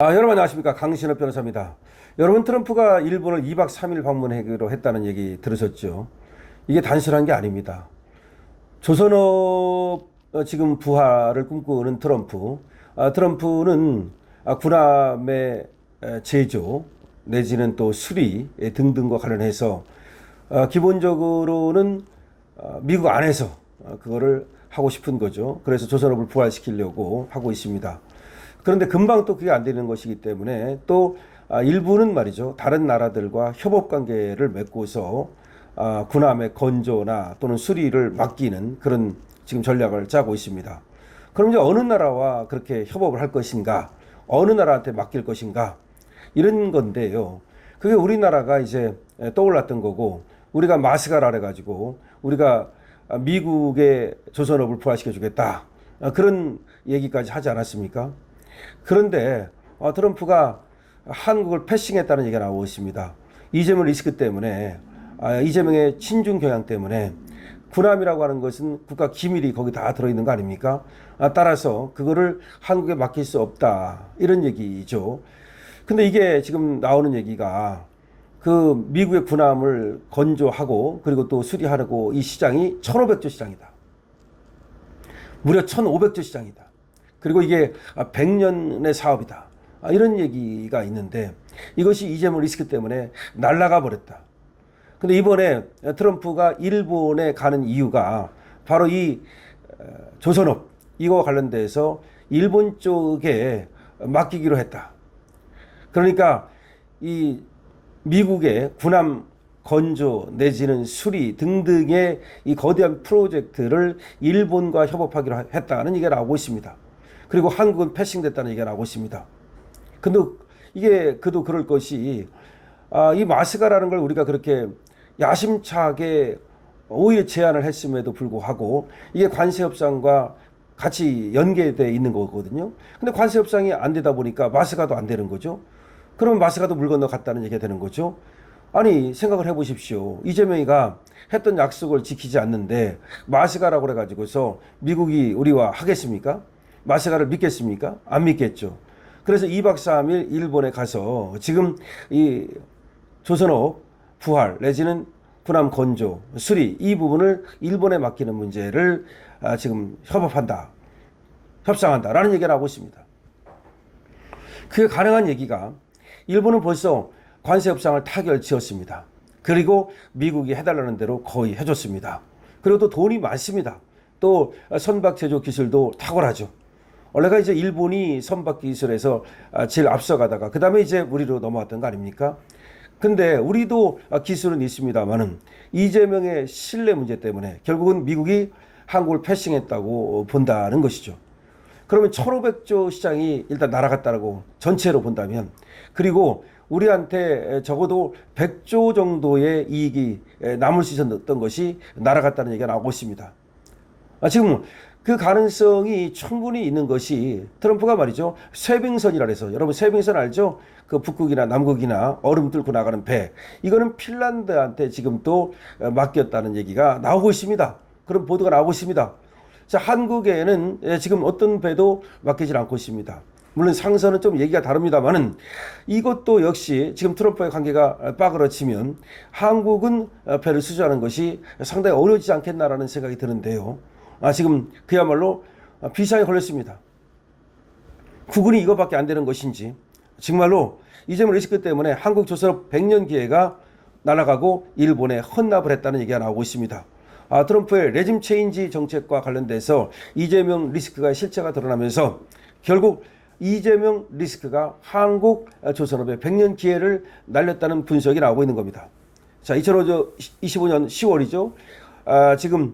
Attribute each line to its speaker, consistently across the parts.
Speaker 1: 여러분 안녕하십니까. 강신업 변호사입니다. 여러분, 트럼프가 일본을 2박 3일 방문하기로 했다는 얘기 들으셨죠? 이게 단순한 게 아닙니다. 조선업 지금 부활을 꿈꾸는 트럼프. 트럼프는 군함의 제조 내지는 또 수리 등등과 관련해서 기본적으로는 미국 안에서 그거를 하고 싶은 거죠. 그래서 조선업을 부활시키려고 하고 있습니다. 그런데 금방 또 그게 안 되는 것이기 때문에 또 일부는 말이죠, 다른 나라들과 협업 관계를 맺고서 군함의 건조나 또는 수리를 맡기는 그런 지금 전략을 짜고 있습니다. 그럼 이제 어느 나라와 그렇게 협업을 할 것인가, 어느 나라한테 맡길 것인가, 이런 건데요. 그게 우리나라가 이제 떠올랐던 거고, 우리가 마스가라 해가지고 우리가 미국의 조선업을 부활시켜 주겠다, 그런 얘기까지 하지 않았습니까? 그런데 트럼프가 한국을 패싱했다는 얘기가 나오고 있습니다. 이재명 리스크 때문에, 이재명의 친중 경향 때문에 군함이라고 하는 것은 국가 기밀이 거기 다 들어있는 거 아닙니까? 따라서 그거를 한국에 맡길 수 없다, 이런 얘기죠. 근데 이게 지금 나오는 얘기가 그 미국의 군함을 건조하고 그리고 또 수리하려고 이 시장이 1,500조 시장이다. 무려 1,500조 시장이다. 그리고 이게 100년의 사업이다, 이런 얘기가 있는데 이것이 이재명 리스크 때문에 날아가 버렸다. 근데 이번에 트럼프가 일본에 가는 이유가 바로 이 조선업 이거와 관련돼서 일본 쪽에 맡기기로 했다. 그러니까 이 미국의 군함 건조 내지는 수리 등등의 이 거대한 프로젝트를 일본과 협업하기로 했다는 얘기가 나오고 있습니다. 그리고 한국은 패싱됐다는 얘기가 나오고 있습니다. 근데 이게 그도 그럴 것이, 이 마스가라는 걸 우리가 그렇게 야심차게 오히려 제안을 했음에도 불구하고 이게 관세 협상과 같이 연계되어 있는 거거든요. 근데 관세 협상이 안 되다 보니까 마스가도 안 되는 거죠. 그러면 마스가도 물 건너 갔다는 얘기가 되는 거죠. 아니, 생각을 해보십시오. 이재명이가 했던 약속을 지키지 않는데 마스가라고 그래가지고서 미국이 우리와 하겠습니까? 마스가를 믿겠습니까? 안 믿겠죠. 그래서 2박 3일 일본에 가서 지금 이 조선업 부활 내지는 군함 건조, 수리 이 부분을 일본에 맡기는 문제를 지금 협상한다라는 얘기를 하고 있습니다. 그게 가능한 얘기가, 일본은 벌써 관세 협상을 타결 지었습니다. 그리고 미국이 해달라는 대로 거의 해줬습니다. 그리고 또 돈이 많습니다. 또 선박 제조 기술도 탁월하죠. 원래가 이제 일본이 선박 기술에서 제일 앞서가다가 그 다음에 이제 우리로 넘어왔던 거 아닙니까? 근데 우리도 기술은 있습니다만은 이재명의 신뢰 문제 때문에 결국은 미국이 한국을 패싱했다고 본다는 것이죠. 그러면 1,500조 시장이 일단 날아갔다고 전체로 본다면, 그리고 우리한테 적어도 100조 정도의 이익이 남을 수 있었던 것이 날아갔다는 얘기가 나오고 있습니다. 지금 그 가능성이 충분히 있는 것이, 트럼프가 말이죠, 쇄빙선이라 해서, 여러분 쇄빙선 알죠? 그 북극이나 남극이나 얼음 뚫고 나가는 배, 이거는 핀란드한테 지금 또 맡겼다는 얘기가 나오고 있습니다. 그런 보도가 나오고 있습니다. 자, 한국에는 지금 어떤 배도 맡기질 않고 있습니다. 물론 상선은 좀 얘기가 다릅니다만은 이것도 역시 지금 트럼프의 관계가 빠그러치면 한국은 배를 수주하는 것이 상당히 어려워지지 않겠나라는 생각이 드는데요. 지금 그야말로 비상에 걸렸습니다. 국군이 이것밖에 안 되는 것인지, 정말로 이재명 리스크 때문에 한국 조선업 100년 기회가 날아가고 일본에 헌납을 했다는 얘기가 나오고 있습니다. 트럼프의 레짐 체인지 정책과 관련돼서 이재명 리스크가 실체가 드러나면서 결국 이재명 리스크가 한국 조선업의 100년 기회를 날렸다는 분석이 나오고 있는 겁니다. 자, 2025년 10월이죠. 지금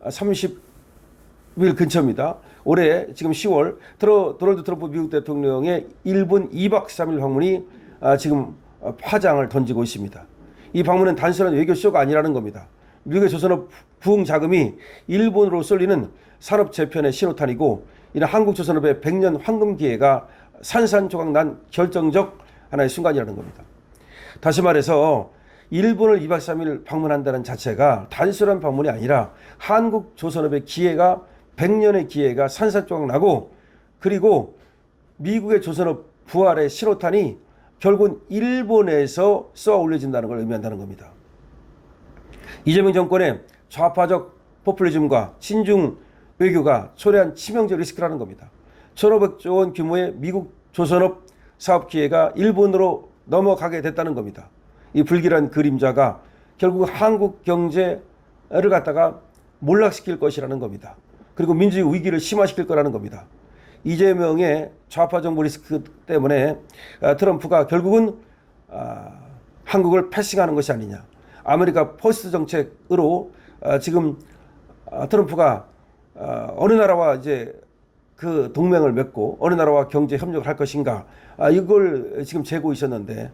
Speaker 1: 30일 근처입니다. 올해 지금 10월 도널드 트럼프 미국 대통령의 일본 2박 3일 방문이 지금 파장을 던지고 있습니다. 이 방문은 단순한 외교쇼가 아니라는 겁니다. 미국의 조선업 부흥 자금이 일본으로 쏠리는 산업 재편의 신호탄이고, 이는 한국 조선업의 100년 황금 기회가 산산조각 난 결정적 하나의 순간이라는 겁니다. 다시 말해서 일본을 2박 3일 방문한다는 자체가 단순한 방문이 아니라 한국 조선업의 기회가 100년의 기회가 산산조각 나고, 그리고 미국의 조선업 부활의 신호탄이 결국은 일본에서 쏘아 올려진다는 걸 의미한다는 겁니다. 이재명 정권의 좌파적 포퓰리즘과 친중 외교가 초래한 치명적 리스크라는 겁니다. 1,500조 원 규모의 미국 조선업 사업 기회가 일본으로 넘어가게 됐다는 겁니다. 이 불길한 그림자가 결국 한국 경제를 갖다가 몰락시킬 것이라는 겁니다. 그리고 민주주의 위기를 심화시킬 거라는 겁니다. 이재명의 좌파 정부 리스크 때문에 트럼프가 결국은 한국을 패싱하는 것이 아니냐. 아메리카 퍼스트 정책으로 지금 트럼프가 어느 나라와 이제 그 동맹을 맺고 어느 나라와 경제 협력을 할 것인가, 이걸 지금 재고 있었는데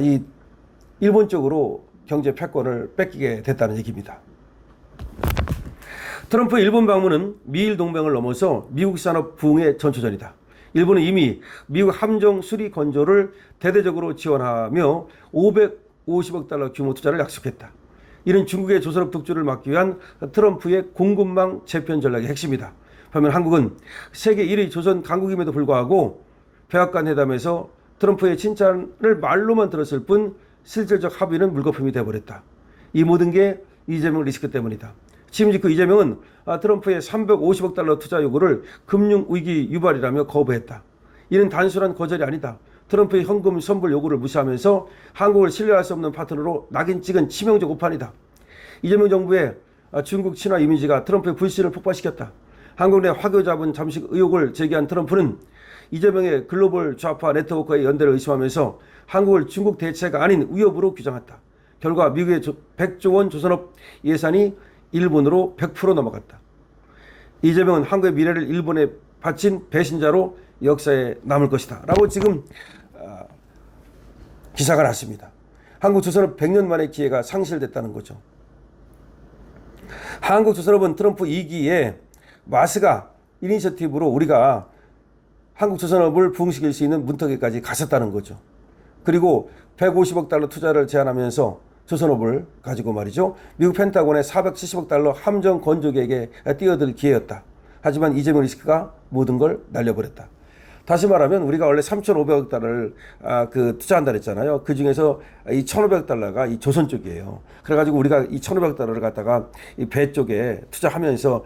Speaker 1: 이 일본 쪽으로 경제 패권을 뺏기게 됐다는 얘기입니다. 트럼프의 일본 방문은 미일 동맹을 넘어서 미국 산업 부흥의 전초전이다. 일본은 이미 미국 함정 수리 건조를 대대적으로 지원하며 550억 달러 규모 투자를 약속했다. 이는 중국의 조선업 독주를 막기 위한 트럼프의 공급망 재편 전략의 핵심이다. 반면 한국은 세계 1위 조선 강국임에도 불구하고 백악관 회담에서 트럼프의 칭찬을 말로만 들었을 뿐 실질적 합의는 물거품이 되어버렸다. 이 모든 게 이재명 리스크 때문이다. 지금 그 이재명은 트럼프의 350억 달러 투자 요구를 금융위기 유발이라며 거부했다. 이는 단순한 거절이 아니다. 트럼프의 현금 선불 요구를 무시하면서 한국을 신뢰할 수 없는 파트너로 낙인 찍은 치명적 오판이다. 이재명 정부의 중국 친화 이미지가 트럼프의 불신을 폭발시켰다. 한국 내 화교 자본 잠식 의혹을 제기한 트럼프는 이재명의 글로벌 좌파 네트워크의 연대를 의심하면서 한국을 중국 대체가 아닌 위협으로 규정했다. 결과 미국의 100조 원 조선업 예산이 일본으로 100% 넘어갔다. 이재명은 한국의 미래를 일본에 바친 배신자로 역사에 남을 것이다 라고 지금 기사가 났습니다. 한국 조선업 100년 만의 기회가 상실됐다는 거죠. 한국 조선업은 트럼프 2기에 마스가 이니셔티브로 우리가 한국 조선업을 부흥시킬 수 있는 문턱에까지 갔었다는 거죠. 그리고 150억 달러 투자를 제안하면서 조선업을 가지고 말이죠. 미국 펜타곤의 470억 달러 함정 건조 계획에 뛰어들 기회였다. 하지만 이재명 리스크가 모든 걸 날려버렸다. 다시 말하면 우리가 원래 3,500억 달러를 투자한다 그랬잖아요. 그 중에서 이 1,500억 달러가 이 조선 쪽이에요. 그래가지고 우리가 이 1,500억 달러를 갖다가 이 배 쪽에 투자하면서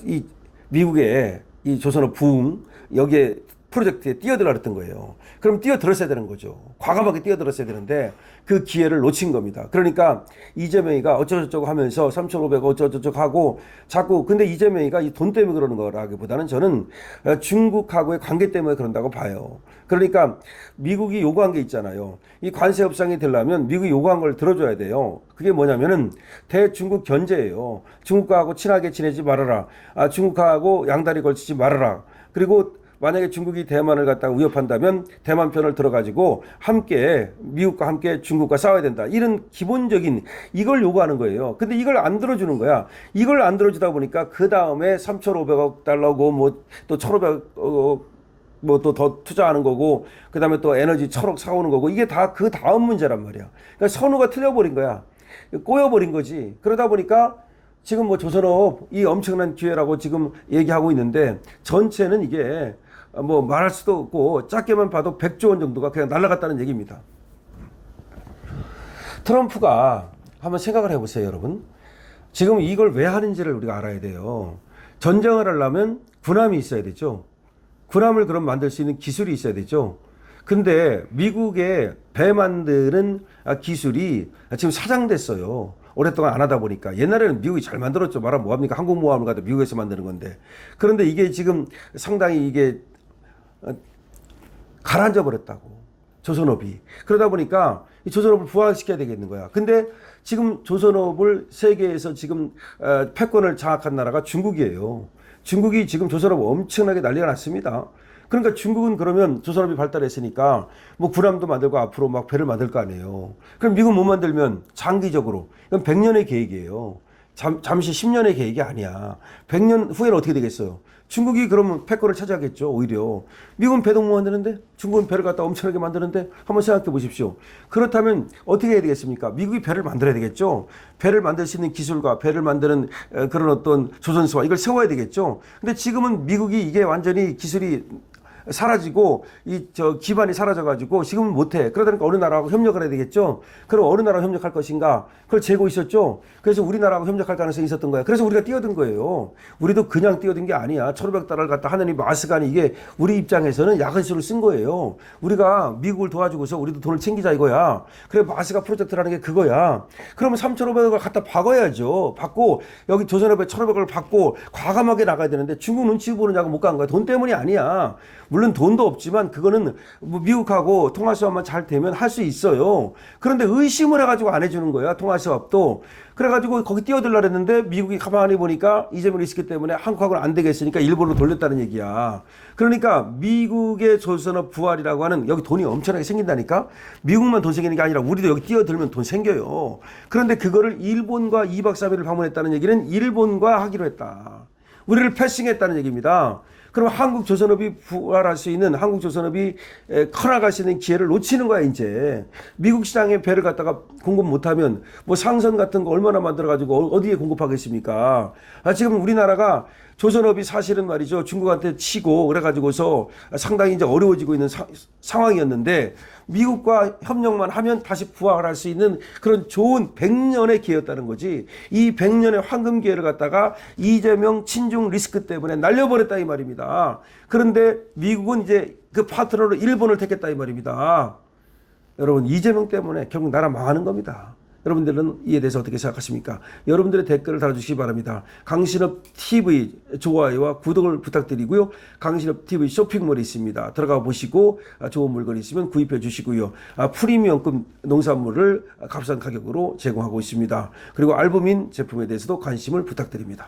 Speaker 1: 이 미국의 이 조선업 부흥 여기에 프로젝트에 뛰어들었던 거예요. 그럼 뛰어들었어야 되는 거죠. 과감하게 뛰어들었어야 되는데 그 기회를 놓친 겁니다. 그러니까 이재명이가 어쩌고저쩌고 하면서 3,500억 어쩌고저쩌고 하고 자꾸 근데 이재명이가 이 돈 때문에 그러는 거라기보다는 저는 중국하고의 관계 때문에 그런다고 봐요. 그러니까 미국이 요구한 게 있잖아요. 이 관세 협상이 되려면 미국이 요구한 걸 들어줘야 돼요. 그게 뭐냐면은 대중국 견제예요. 중국하고 친하게 지내지 말아라. 중국하고 양다리 걸치지 말아라. 그리고 만약에 중국이 대만을 갖다가 위협한다면 대만 편을 들어가지고 함께 미국과 함께 중국과 싸워야 된다. 이런 기본적인 이걸 요구하는 거예요. 근데 이걸 안 들어주는 거야. 이걸 안 들어주다 보니까 그 다음에 3,500억 달러고 뭐 또 1,500억 뭐 또 더 투자하는 거고 그 다음에 또 에너지 1,000억 사오는 거고 이게 다 그 다음 문제란 말이야. 그러니까 선우가 틀려버린 거야. 꼬여버린 거지. 그러다 보니까 지금 뭐 조선업 이 엄청난 기회라고 지금 얘기하고 있는데 전체는 이게 뭐 말할 수도 없고 작게만 봐도 100조 원 정도가 그냥 날아갔다는 얘기입니다. 트럼프가 한번 생각을 해보세요, 여러분. 지금 이걸 왜 하는지를 우리가 알아야 돼요. 전쟁을 하려면 군함이 있어야 되죠. 군함을 그럼 만들 수 있는 기술이 있어야 되죠. 근데 미국의 배 만드는 기술이 지금 사장됐어요. 오랫동안 안 하다 보니까. 옛날에는 미국이 잘 만들었죠. 말하면 뭐합니까? 항공모함을 갖다 미국에서 만드는 건데. 그런데 이게 지금 상당히 이게 가라앉아 버렸다고. 조선업이. 그러다 보니까 이 조선업을 부활시켜야 되겠는 거야. 근데 지금 조선업을 세계에서 지금 패권을 장악한 나라가 중국이에요. 중국이 지금 조선업 엄청나게 난리가 났습니다. 그러니까 중국은 그러면 조선업이 발달했으니까 뭐 군함도 만들고 앞으로 막 배를 만들 거 아니에요. 그럼 미국 못 만들면 장기적으로 이건 100년의 계획이에요. 잠시 10년의 계획이 아니야. 100년 후에는 어떻게 되겠어요? 중국이 그러면 패권을 차지하겠죠. 오히려 미국은 배도 못 만드는데 중국은 배를 갖다 엄청나게 만드는데 한번 생각해 보십시오. 그렇다면 어떻게 해야 되겠습니까? 미국이 배를 만들어야 되겠죠. 배를 만들 수 있는 기술과 배를 만드는 그런 어떤 조선소와 이걸 세워야 되겠죠. 근데 지금은 미국이 이게 완전히 기술이 사라지고 기반이 사라져가지고 지금은 못해. 그러다 보니까 어느 나라하고 협력을 해야 되겠죠. 그럼 어느 나라와 협력할 것인가? 그걸 재고 있었죠. 그래서 우리나라하고 협력할 가능성이 있었던 거야. 그래서 우리가 뛰어든 거예요. 우리도 그냥 뛰어든 게 아니야. 1500달러를 갖다 하느니 마스간이 이게 우리 입장에서는 야근수를 쓴 거예요. 우리가 미국을 도와주고서 우리도 돈을 챙기자 이거야. 그래 마스가 프로젝트라는 게 그거야. 그러면 3,500을 갖다 박아야죠. 받고 여기 조선업에 1,500을 받고 과감하게 나가야 되는데 중국 눈치 보느냐고 못 간 거야. 돈 때문이 아니야. 물론 돈도 없지만 그거는 뭐 미국하고 통화수합만 잘 되면 할 수 있어요. 그런데 의심을 해가지고 안 해주는 거야. 통화수합도. 그래가지고 거기 뛰어들라 그랬는데 미국이 가만히 보니까 이재명 리스크 때문에 한국하고는 안 되겠으니까 일본으로 돌렸다는 얘기야. 그러니까 미국의 조선업 부활이라고 하는 여기 돈이 엄청나게 생긴다니까. 미국만 돈 생기는 게 아니라 우리도 여기 뛰어들면 돈 생겨요. 그런데 그거를 일본과 2박 3일을 방문했다는 얘기는 일본과 하기로 했다. 우리를 패싱했다는 얘기입니다. 그럼 한국 조선업이 부활할 수 있는, 한국 조선업이 커나갈 수 있는 기회를 놓치는 거야, 이제. 미국 시장에 배를 갖다가 공급 못하면, 뭐 상선 같은 거 얼마나 만들어가지고 어디에 공급하겠습니까? 지금 우리나라가 조선업이 사실은 말이죠. 중국한테 치고 그래가지고서 상당히 이제 어려워지고 있는 상황이었는데, 미국과 협력만 하면 다시 부활할 수 있는 그런 좋은 100년의 기회였다는 거지. 이 100년의 황금 기회를 갖다가 이재명 친중 리스크 때문에 날려버렸다 이 말입니다. 그런데 미국은 이제 그 파트너로 일본을 택했다 이 말입니다. 여러분 이재명 때문에 결국 나라 망하는 겁니다. 여러분들은 이에 대해서 어떻게 생각하십니까? 여러분들의 댓글을 달아주시기 바랍니다. 강신업 TV 좋아요와 구독을 부탁드리고요. 강신업 TV 쇼핑몰이 있습니다. 들어가 보시고 좋은 물건이 있으면 구입해 주시고요. 프리미엄급 농산물을 값싼 가격으로 제공하고 있습니다. 그리고 알부민 제품에 대해서도 관심을 부탁드립니다.